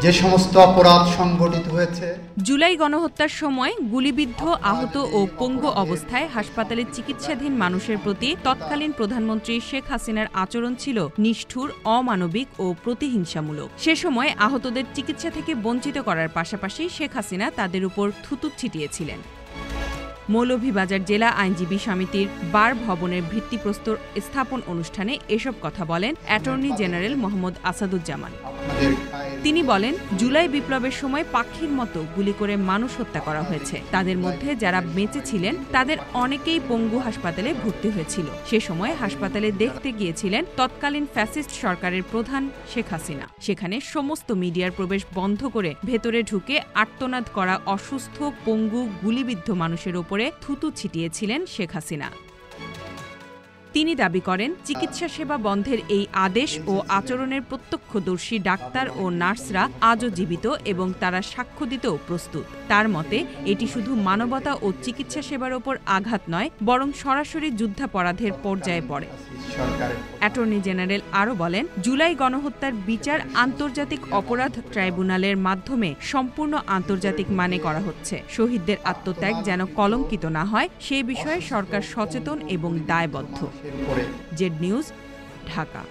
যে সমস্ত অপরাধ সংঘটিত হয়েছে। জুলাই গণহত্যার সময় গুলিবিদ্ধ, আহত ও পঙ্গু অবস্থায় হাসপাতালে চিকিৎসাধীন মানুষের প্রতি তৎকালীন প্রধানমন্ত্রী শেখ হাসিনার আচরণ ছিল নিষ্ঠুর, অমানবিক ও প্রতিহিংসামূলক। সে সময় আহতদের চিকিৎসা থেকে বঞ্চিত করার পাশাপাশি শেখ হাসিনা তাদের উপর থুতু ছিটিয়েছিলেন। মৌলভীবাজার জেলা আইনজীবী সমিতির বার ভবনের ভিত্তিপ্রস্তর স্থাপন অনুষ্ঠানে এসব কথা বলেন অ্যাটর্নি জেনারেল মোহাম্মদ আসাদুজ্জামান। তিনি বলেন, জুলাই বিপ্লবের সময় পাখির মতো গুলি করে মানুষ হত্যা করা হয়েছে। তাদের মধ্যে যারা বেঁচে ছিলেন তাদের অনেকেই পঙ্গু হাসপাতালে ভর্তি হয়েছিল। সে সময় হাসপাতালে দেখতে গিয়েছিলেন তৎকালীন ফ্যাসিস্ট সরকারের প্রধান শেখ হাসিনা। সেখানে সমস্ত মিডিয়ার প্রবেশ বন্ধ করে ভেতরে ঢুকে আর্তনাদ করা অসুস্থ, পঙ্গু, গুলিবিদ্ধ মানুষের ওপরে থুতু ছিটিয়েছিলেন শেখ হাসিনা। তিনি দাবি করেন, চিকিৎসা সেবা বন্ধের এই আদেশ ও আচরণের প্রত্যক্ষদর্শী ডাক্তার ও নার্সরা আজও জীবিত এবং তারা সাক্ষ্য দিতেও প্রস্তুত। তার মতে, এটি শুধু মানবতা ও চিকিৎসা সেবার ওপর আঘাত নয়, বরং সরাসরি যুদ্ধাপরাধের পর্যায়ে পড়ে। অ্যাটর্নি জেনারেল আরও বলেন, জুলাই গণহত্যার বিচার আন্তর্জাতিক অপরাধ ট্রাইব্যুনালের মাধ্যমে সম্পূর্ণ আন্তর্জাতিক মানে করা হচ্ছে। শহীদদের আত্মত্যাগ যেন কলঙ্কিত না হয়, সে বিষয়ে সরকার সচেতন এবং দায়বদ্ধ। Z news, Dhaka.